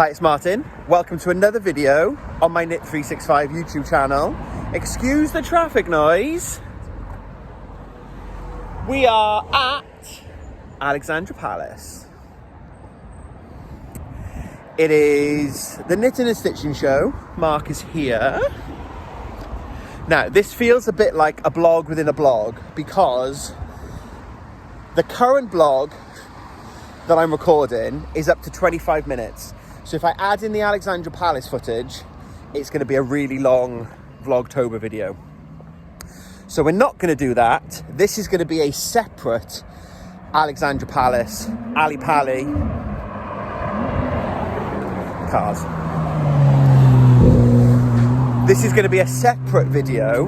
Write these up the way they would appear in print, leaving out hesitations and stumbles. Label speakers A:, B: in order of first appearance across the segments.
A: Hi, it's Martin. Welcome to another video on my Knit365 YouTube channel. Excuse the traffic noise. We are at Alexandra Palace. It is the Knitting and Stitching show. Mark is here. Now, this feels a bit like a blog within a blog because the current blog that I'm recording is up to 25 minutes. So if I add in the Alexandra Palace footage, it's going to be a really long vlogtober video. So we're not going to do that. This is going to be a separate Alexandra Palace, Ali Pali cars. This is going to be a separate video.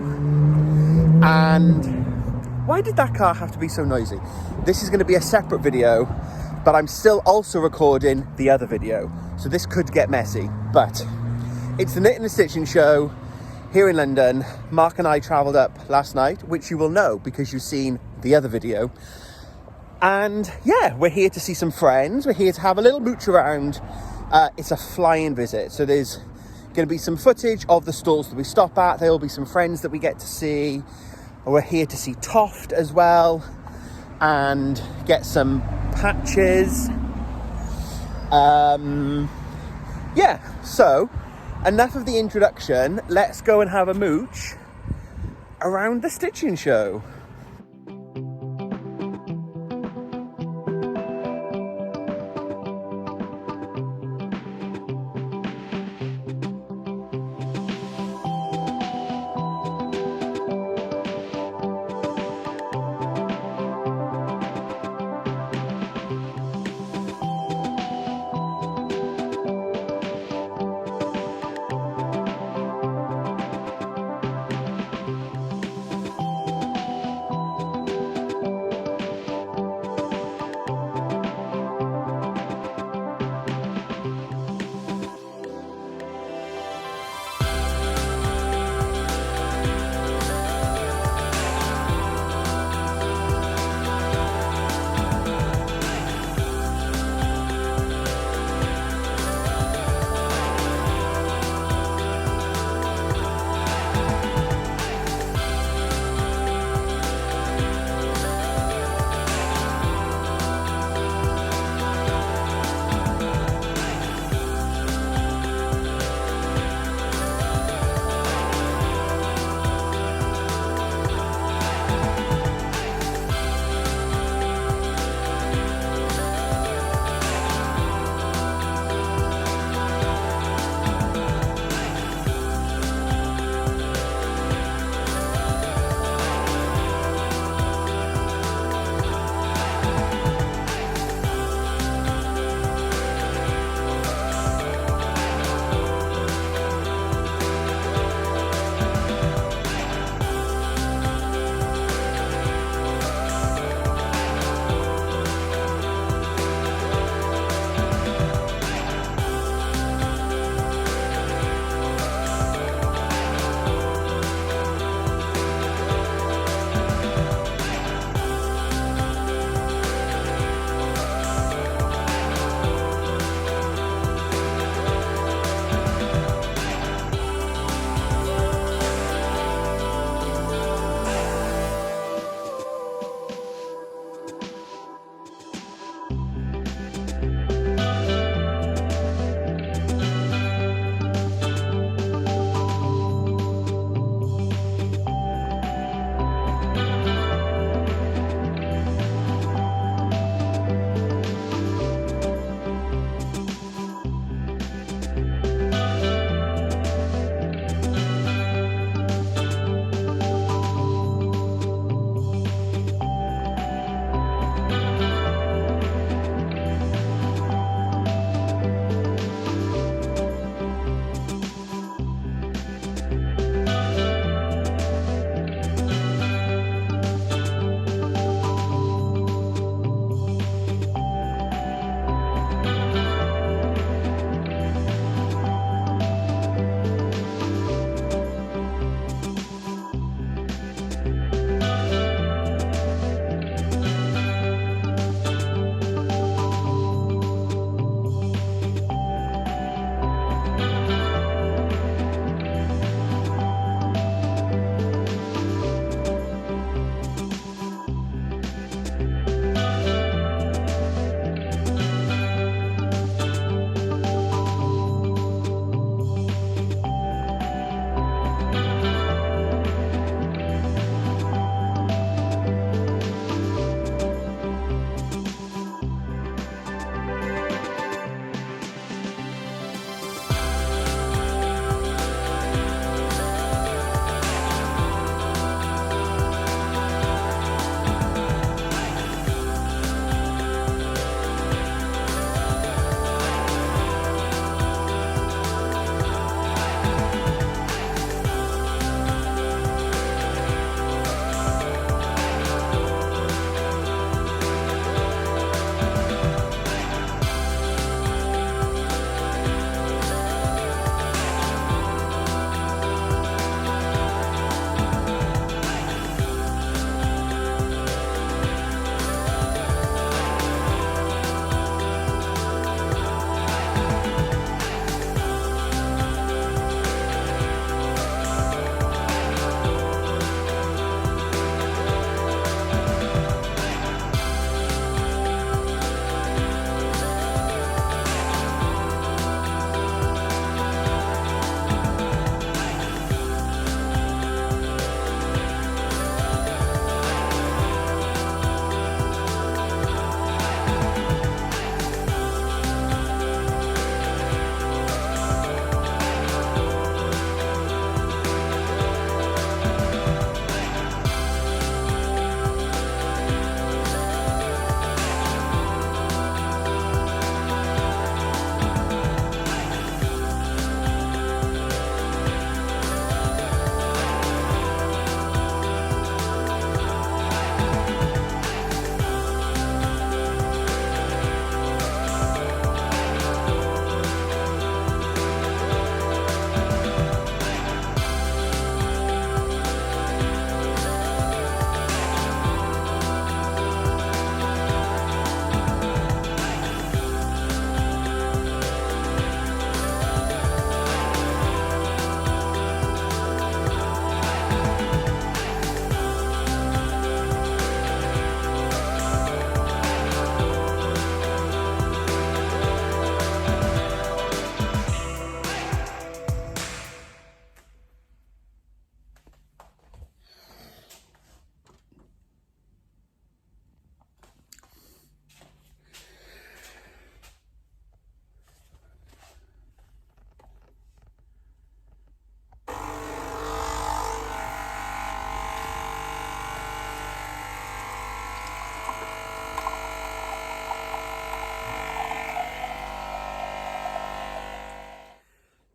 A: And why did that car have to be so noisy? This is going to be a separate video, but I'm still also recording the other video. So this could get messy, but it's the Knitting and Stitching show here in London. Mark and I travelled up last night, which you will know because you've seen the other video. And yeah, we're here to see some friends. We're here to have a little mooch around. It's a flying visit. So there's going to be some footage of the stalls that we stop at. There will be some friends that we get to see. We're here to see Toft as well and get some patches. Yeah, so enough of the introduction. Let's go and have a mooch around the stitching show.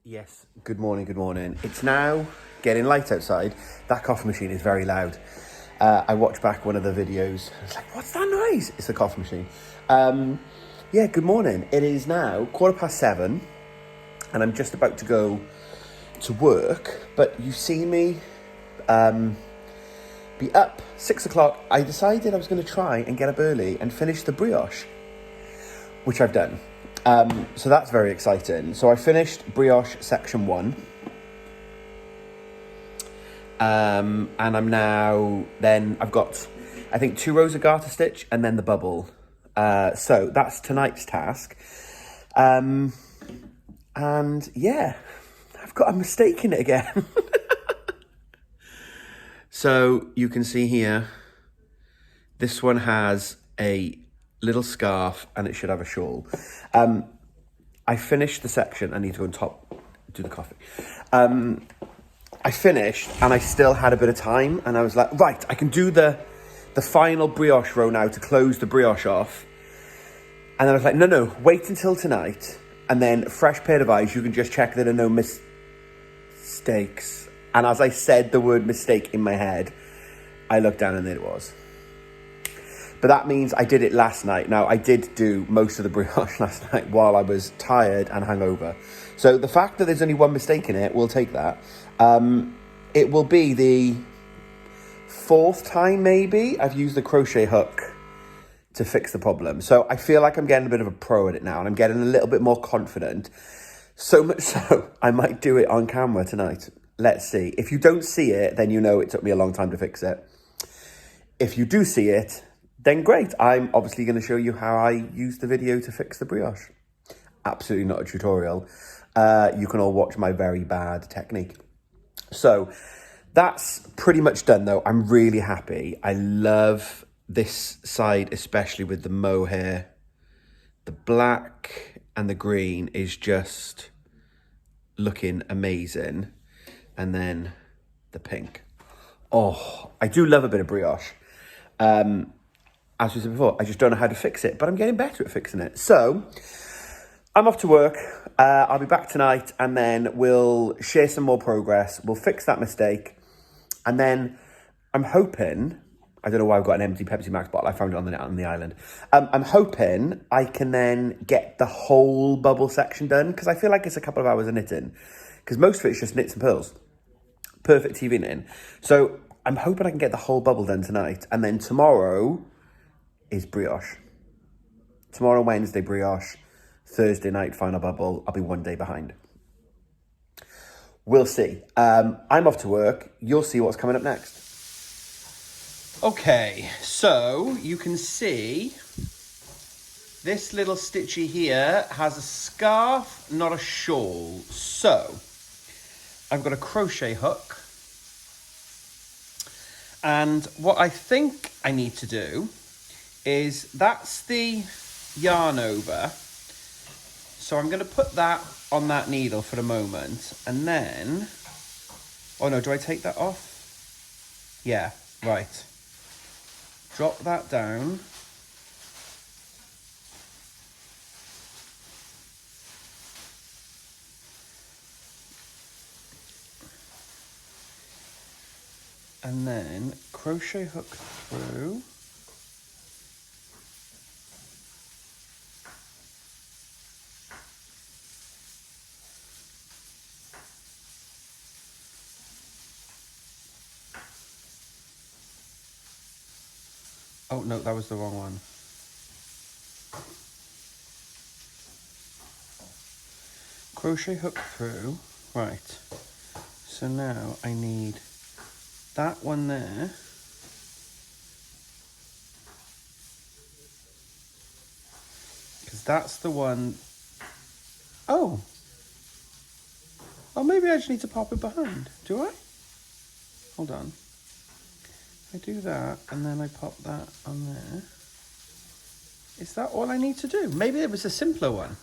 A: Yes, good morning, good morning. It's now getting light outside. That coffee machine is very loud. I watched back one of the videos. I was like, what's that noise? It's the coffee machine. Yeah, good morning. It is now 7:15 and I'm just about to go to work. But you see me be up 6 o'clock. I decided I was going to try and get up early and finish the brioche, which I've done. So that's very exciting. So I finished brioche section 1. And I'm now, then I've got, I think 2 rows of garter stitch and then the bubble. So that's tonight's task. And yeah, I've got a mistake in it again. So you can see here, this one has a little scarf and it should have a shawl. I finished the section. I need to go on top, do the coffee. I finished and I still had a bit of time and I was like, right, I can do the final brioche row now to close the brioche off. And then I was like, no, wait until tonight and then fresh pair of eyes, you can just check there are no mistakes. And as I said the word mistake in my head, I looked down and there it was. But that means I did it last night. Now, I did do most of the brioche last night while I was tired and hungover. So the fact that there's only one mistake in it, we'll take that. It will be the 4th time, maybe, I've used the crochet hook to fix the problem. So I feel like I'm getting a bit of a pro at it now and I'm getting a little bit more confident. So much so, I might do it on camera tonight. Let's see. If you don't see it, then you know it took me a long time to fix it. If you do see it, then great. I'm obviously going to show you how I used the video to fix the brioche. Absolutely not a tutorial. You can all watch my very bad technique. So that's pretty much done though. I'm really happy. I love this side, especially with the mohair. The black and the green is just looking amazing. And then the pink. Oh, I do love a bit of brioche. As we said before, I just don't know how to fix it, but I'm getting better at fixing it. So I'm off to work. I'll be back tonight and then we'll share some more progress. We'll fix that mistake. And then I'm hoping, I don't know why I've got an empty Pepsi Max bottle. I found it on the island. I'm hoping I can then get the whole bubble section done because I feel like it's a couple of hours of knitting because most of it's just knits and purls. Perfect TV knitting. So I'm hoping I can get the whole bubble done tonight. And then tomorrow is brioche. Tomorrow, Wednesday, brioche. Thursday night, final bubble. I'll be one day behind. We'll see. I'm off to work. You'll see what's coming up next. Okay, so you can see this little stitchy here has a scarf, not a shawl. So I've got a crochet hook. And what I think I need to do is that's the yarn over. So I'm going to put that on that needle for a moment. And then, oh no, do I take that off? Yeah, right. Drop that down. And then crochet hook through. Oh no, that was the wrong one. Crochet hook through. Right. So now I need that one there. Because that's the one. Oh. Oh, maybe I just need to pop it behind. Do I? Hold on. I do that and then I pop that on there. Is that all I need to do? Maybe it was a simpler one.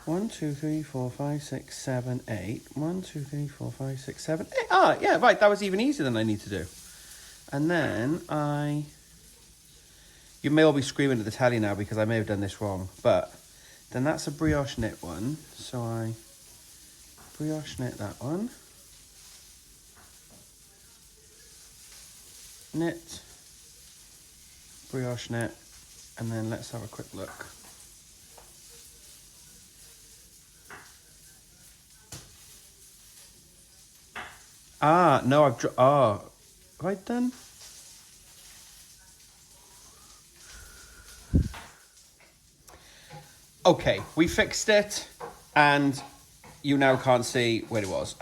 A: One, two, three, four, five, six, seven, eight. 1, 2, 3, 4, 5, 6, 7, 8. Ah, yeah, right. That was even easier than I need to do. And then I You may all be screaming at the telly now because I may have done this wrong, but then that's a brioche knit one. So I brioche knit that one. Knit, brioche knit, and then let's have a quick look. Ah, no, have I done? Okay, we fixed it, and you now can't see where it was.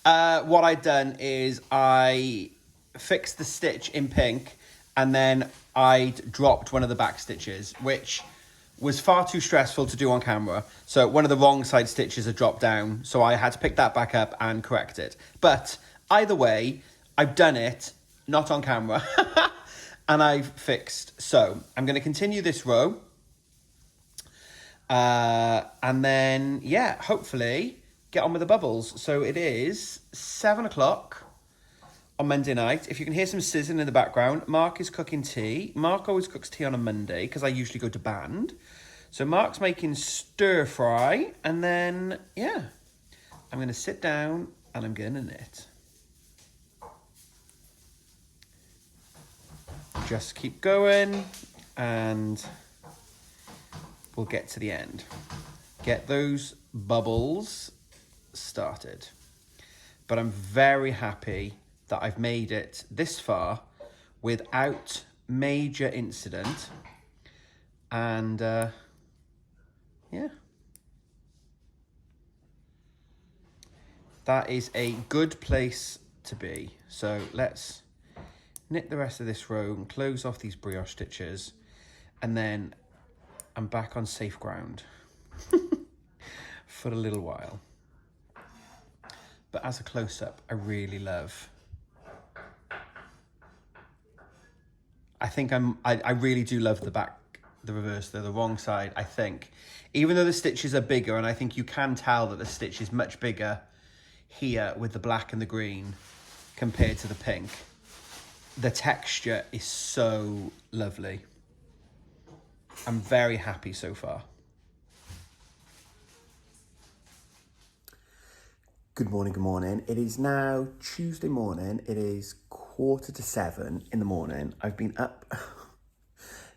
A: What I'd done is I fixed the stitch in pink, and then I'd dropped one of the back stitches, which was far too stressful to do on camera. So one of the wrong side stitches had dropped down, so I had to pick that back up and correct it. But either way, I've done it, not on camera, and I've fixed. So I'm going to continue this row. And then, yeah, hopefully get on with the bubbles. So it is 7 o'clock on Monday night. If you can hear some sizzling in the background, Mark is cooking tea. Mark always cooks tea on a Monday because I usually go to band. So Mark's making stir fry, and then, yeah, I'm going to sit down and I'm going to knit. Just keep going and we'll get to the end. Get those bubbles started. But I'm very happy that I've made it this far without major incident. And yeah. That is a good place to be. So let's knit the rest of this row and close off these brioche stitches, and then I'm back on safe ground for a little while. But as a close-up, I really love. I think I really do love the back, the reverse, the wrong side, I think. Even though the stitches are bigger, and I think you can tell that the stitch is much bigger here with the black and the green compared to the pink. The texture is so lovely. I'm very happy so far. Good morning, good morning. It is now Tuesday morning. It is 6:45 in the morning. I've been up.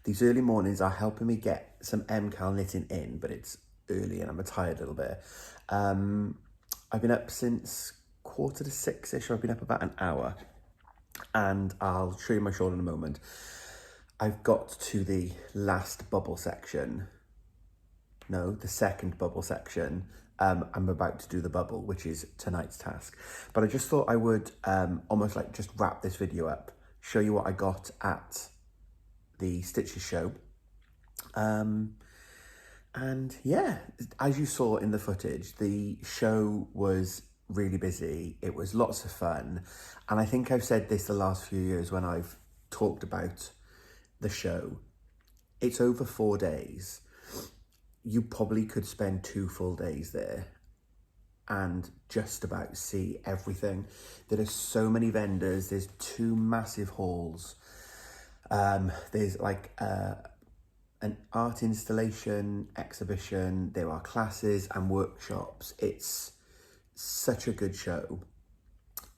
A: These early mornings are helping me get some MKAL knitting in, but it's early and I'm tired a little bit. I've been up since 5:45-ish. I've been up about an hour, and I'll show you my shawl in a moment. I've got to the last bubble section. No, the second bubble section. I'm about to do the bubble, which is tonight's task. But I just thought I would almost like just wrap this video up, show you what I got at the Stitches show. And yeah, as you saw in the footage, the show was really busy. It was lots of fun. And I think I've said this the last few years when I've talked about the show. It's over 4 days. You probably could spend 2 full days there and just about see everything. There are so many vendors. There's 2 massive halls. There's like an art installation exhibition. There are classes and workshops. It's such a good show.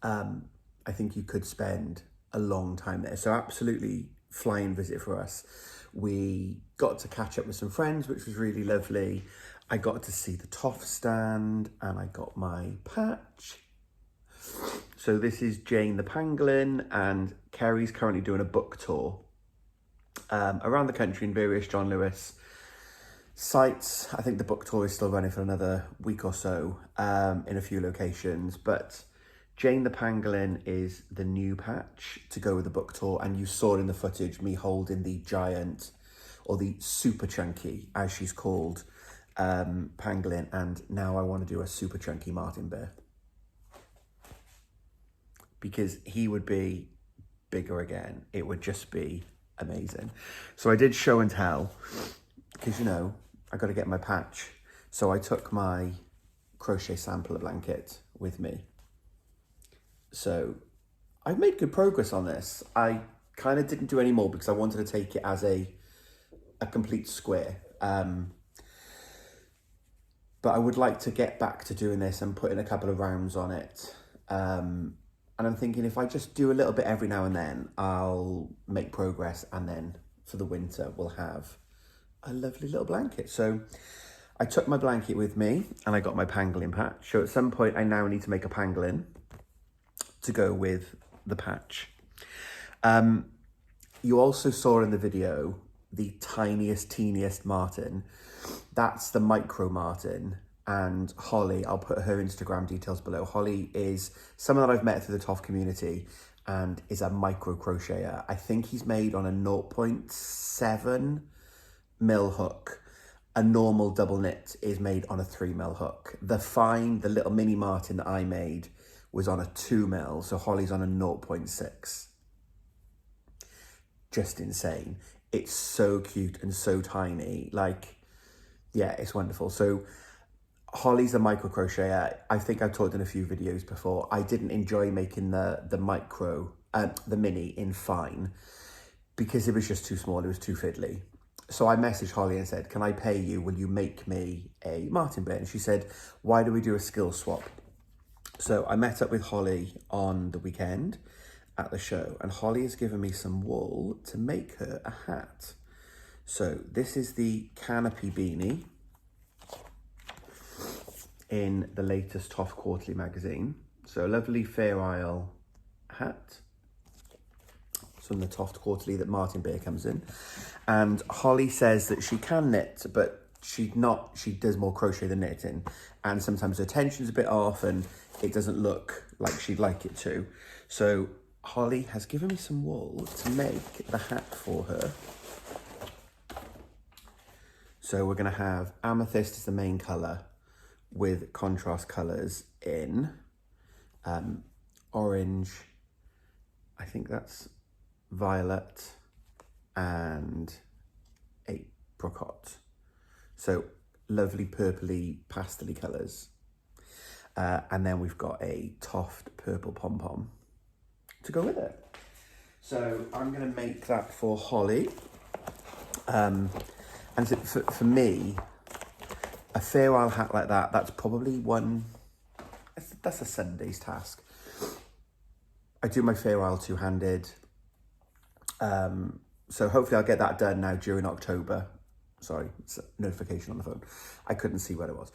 A: I think you could spend a long time there. So absolutely flying visit for us. We got to catch up with some friends, which was really lovely. I got to see the Toff stand and I got my patch. So this is Jane the Pangolin, and Kerry's currently doing a book tour around the country in various John Lewis sites. I think the book tour is still running for another week or so in a few locations, but Jane the Pangolin is the new patch to go with the book tour, and you saw in the footage me holding the giant, or the super chunky, as she's called, pangolin, and now I want to do a super chunky Martin bear. Because he would be bigger again. It would just be amazing. So I did show and tell, because, you know, I got to get my patch. So I took my crochet sampler blanket with me. So I've made good progress on this. I kind of didn't do any more because I wanted to take it as a complete square. But I would like to get back to doing this and putting a couple of rounds on it. And I'm thinking if I just do a little bit every now and then, I'll make progress, and then for the winter we'll have a lovely little blanket. So I took my blanket with me and I got my pangolin patch. So at some point I now need to make a pangolin to go with the patch. You also saw in the video the tiniest, teeniest martin. That's the micro martin. And Holly, I'll put her Instagram details below. Holly is someone that I've met through the Toff community and is a micro crocheter. I think he's made on a 0.7 mil hook. A normal double knit is made on a 3 mil hook. The little mini martin that I made was on a 2 mil. So Holly's on a 0.6. Just insane. It's so cute and so tiny. Like, yeah, it's wonderful. So Holly's a micro crocheter. I think I've talked in a few videos before. I didn't enjoy making the mini in fine because it was just too small. It was too fiddly. So I messaged Holly and said, can I pay you? Will you make me a martin bit? And she said, why do we do a skill swap? So I met up with Holly on the weekend at the show, and Holly has given me some wool to make her a hat. So this is the canopy beanie in the latest Toff Quarterly magazine. So a lovely Fair Isle hat. It's from the Toff Quarterly that Martin Beer comes in. And Holly says that she can knit, but she does more crochet than knitting. And sometimes her tension's a bit off and it doesn't look like she'd like it to. So Holly has given me some wool to make the hat for her. So we're gonna have amethyst as the main color with contrast colors in orange, I think that's violet, and apricot. So lovely purpley pastel-y colours. And then we've got a Toft purple pom-pom to go with it. So I'm going to make that for Holly. And so for me, a Fair Isle hat like that, that's probably that's a Sunday's task. I do my Fair Isle two-handed. So hopefully I'll get that done now during October. Sorry, it's a notification on the phone. I couldn't see what it was.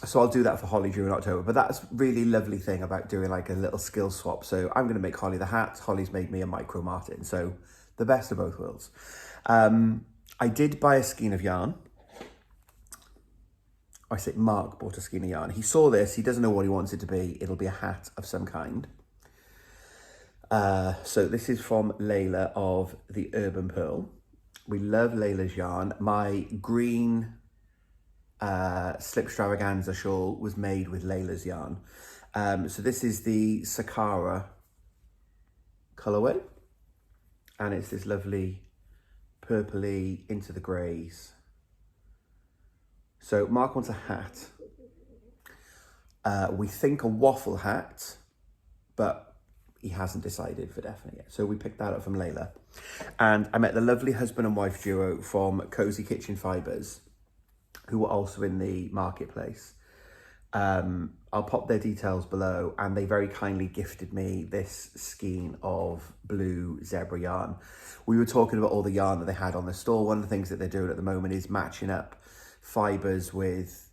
A: So I'll do that for Holly during October. But that's really lovely thing about doing like a little skill swap. So I'm going to make Holly the hat. Holly's made me a micro martin. So the best of both worlds. I did buy a skein of yarn. I say Mark bought a skein of yarn. He saw this. He doesn't know what he wants it to be. It'll be a hat of some kind. So this is from Layla of the Urban Pearl. We love Layla's yarn. My green slip extravaganza shawl was made with Layla's yarn. So this is the Sakara colorway. And it's this lovely purpley into the greys. So Mark wants a hat. We think a waffle hat, but he hasn't decided for definite yet. So we picked that up from Layla. And I met the lovely husband and wife duo from Cozy Kitchen Fibres, who were also in the marketplace. I'll pop their details below, and they very kindly gifted me this skein of blue zebra yarn. We were talking about all the yarn that they had on the store. One of the things that they're doing at the moment is matching up fibres with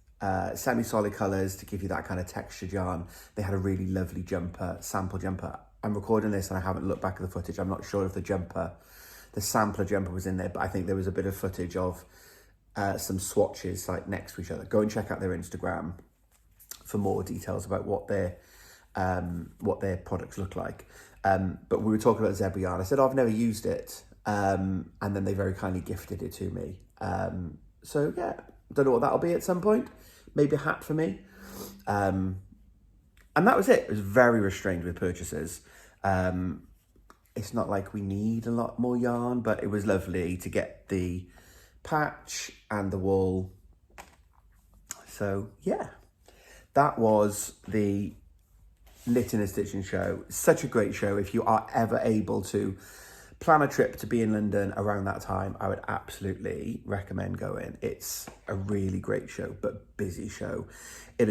A: semi-solid colours to give you that kind of textured yarn. They had a really lovely jumper, sample jumper. I'm recording this and I haven't looked back at the footage. I'm not sure if the sampler jumper was in there, but I think there was a bit of footage of some swatches like next to each other. Go and check out their Instagram for more details about what their products look like. But we were talking about zebra yarn. I said, oh, I've never used it. And then they very kindly gifted it to me. So yeah, don't know what that'll be at some point. Maybe a hat for me. And that was it. It was very restrained with purchases. It's not like we need a lot more yarn, but it was lovely to get the patch and the wool. So yeah, that was the knitting and stitching show. Such a great show. If you are ever able to plan a trip to be in London around that time, I would absolutely recommend going. It's a really great show, but busy show. It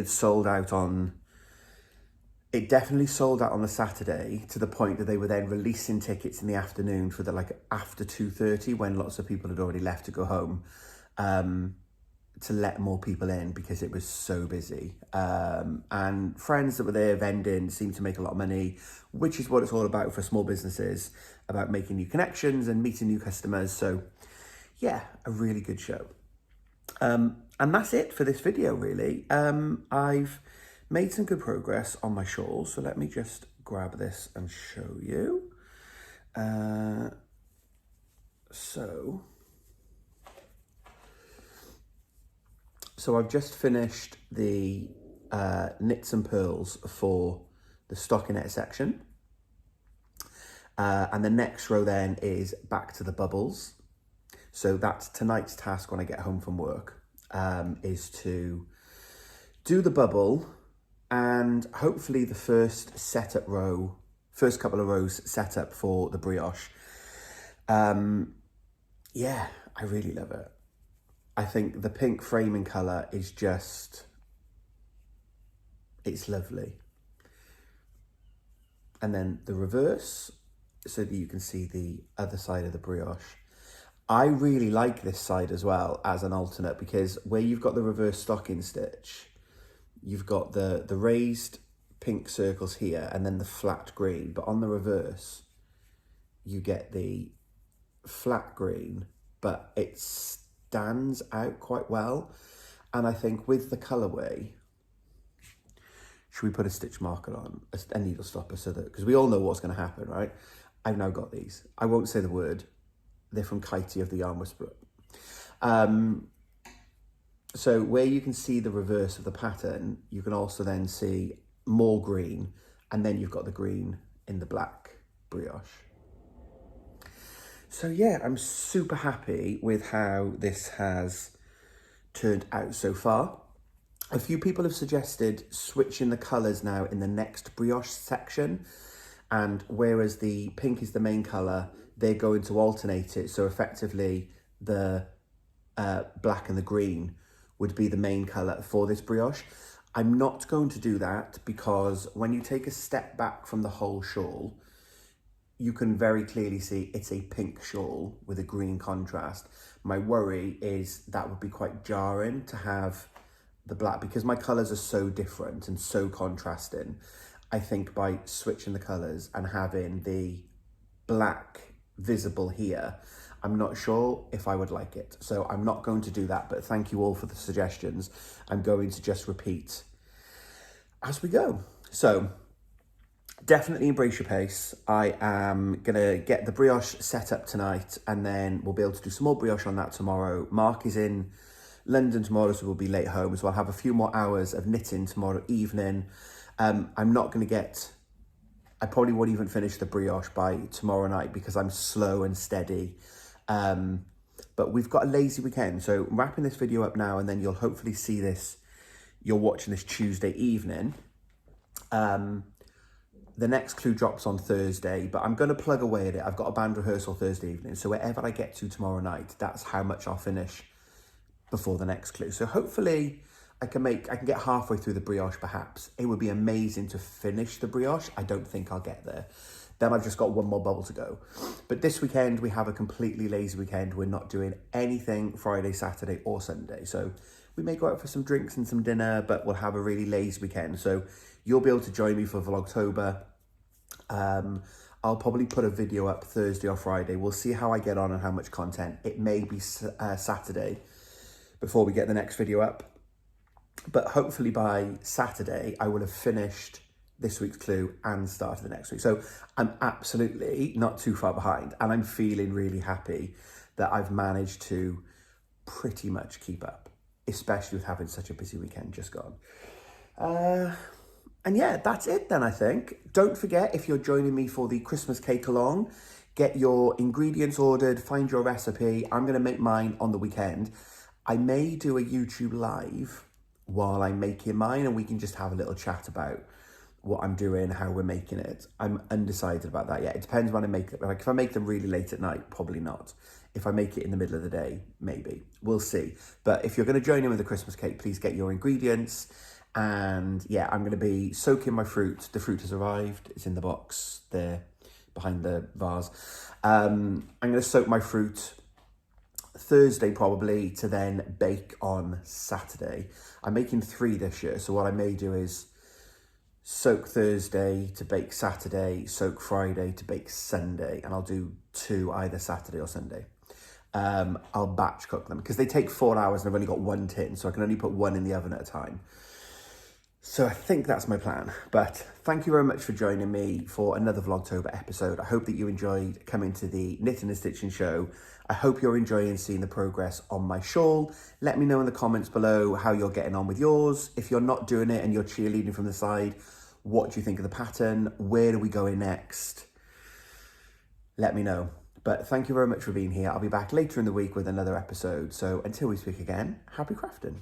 A: definitely sold out on the Saturday, to the point that they were then releasing tickets in the afternoon for the after 2:30, when lots of people had already left to go home, to let more people in because it was so busy. And friends that were there vending seemed to make a lot of money, which is what it's all about for small businesses, about making new connections and meeting new customers. So yeah, a really good show. And that's it for this video, really. I've made some good progress on my shawl, so let me just grab this and show you. So I've just finished the knits and pearls for the stockinette section. And the next row then is back to the bubbles. So that's tonight's task when I get home from work, is to do the bubble and hopefully the first couple of rows set up for the brioche. Yeah, I really love it. I think the pink framing colour is just, it's lovely. And then the reverse, so that you can see the other side of the brioche. I really like this side as well as an alternate, because where you've got the reverse stocking stitch, you've got the raised pink circles here and then the flat green, but on the reverse, you get the flat green, but it stands out quite well. And I think with the colourway, should we put a stitch marker on, a needle stopper, so that, because we all know what's going to happen, right? I've now got these. I won't say the word. They're from Kitey of the Yarn Whisperer. So where you can see the reverse of the pattern, you can also then see more green, and then you've got the green in the black brioche. So yeah, I'm super happy with how this has turned out so far. A few people have suggested switching the colours now in the next brioche section, and whereas the pink is the main colour, they're going to alternate it. So effectively the black and the green would be the main colour for this brioche. I'm not going to do that, because when you take a step back from the whole shawl, you can very clearly see it's a pink shawl with a green contrast. My worry is that would be quite jarring to have the black, because my colours are so different and so contrasting. I think by switching the colours and having the black visible here, I'm not sure if I would like it. So I'm not going to do that, but thank you all for the suggestions. I'm going to just repeat as we go. So definitely embrace your pace. I am gonna get the brioche set up tonight, and then we'll be able to do some more brioche on that tomorrow. Mark is in London tomorrow, so we'll be late home, so I'll have a few more hours of knitting tomorrow evening. I'm not gonna I probably won't even finish the brioche by tomorrow night, because I'm slow and steady. But we've got a lazy weekend, so I'm wrapping this video up now, and then you'll hopefully see this, you're watching this Tuesday evening. The next clue drops on Thursday, but I'm going to plug away at it. I've got a band rehearsal Thursday evening, so wherever I get to tomorrow night, that's how much I'll finish before the next clue. So hopefully I can get halfway through the brioche perhaps. It would be amazing to finish the brioche. I don't think I'll get there. Then I've just got one more bubble to go. But this weekend, we have a completely lazy weekend. We're not doing anything Friday, Saturday or Sunday. So we may go out for some drinks and some dinner, but we'll have a really lazy weekend. So you'll be able to join me for Vlogtober. I'll probably put a video up Thursday or Friday. We'll see how I get on and how much content. It may be Saturday before we get the next video up. But hopefully by Saturday, I will have finished this week's clue and started the next week. So I'm absolutely not too far behind, and I'm feeling really happy that I've managed to pretty much keep up, especially with having such a busy weekend just gone. And yeah, that's it then, I think. Don't forget, if you're joining me for the Christmas cake along, get your ingredients ordered, find your recipe. I'm going to make mine on the weekend. I may do a YouTube live while I'm making mine, and we can just have a little chat about what I'm doing, how we're making it. I'm undecided about that yet. It depends when I make it. Like if I make them really late at night, probably not. If I make it in the middle of the day, maybe. We'll see. But if you're going to join in with the Christmas cake, please get your ingredients. And yeah, I'm going to be soaking my fruit. The fruit has arrived. It's in the box there behind the vase. I'm going to soak my fruit Thursday probably to then bake on Saturday. I'm making 3 this year. So what I may do is soak Thursday to bake Saturday, soak Friday to bake Sunday, and I'll do 2 either Saturday or Sunday. I'll batch cook them because they take 4 hours and I've only got 1 tin, so I can only put 1 in the oven at a time. So I think that's my plan. But thank you very much for joining me for another Vlogtober episode. I hope that you enjoyed coming to the Knitting and Stitching show. I hope you're enjoying seeing the progress on my shawl. Let me know in the comments below how you're getting on with yours. If you're not doing it and you're cheerleading from the side, what do you think of the pattern? Where are we going next? Let me know. But thank you very much for being here. I'll be back later in the week with another episode. So until we speak again, happy crafting.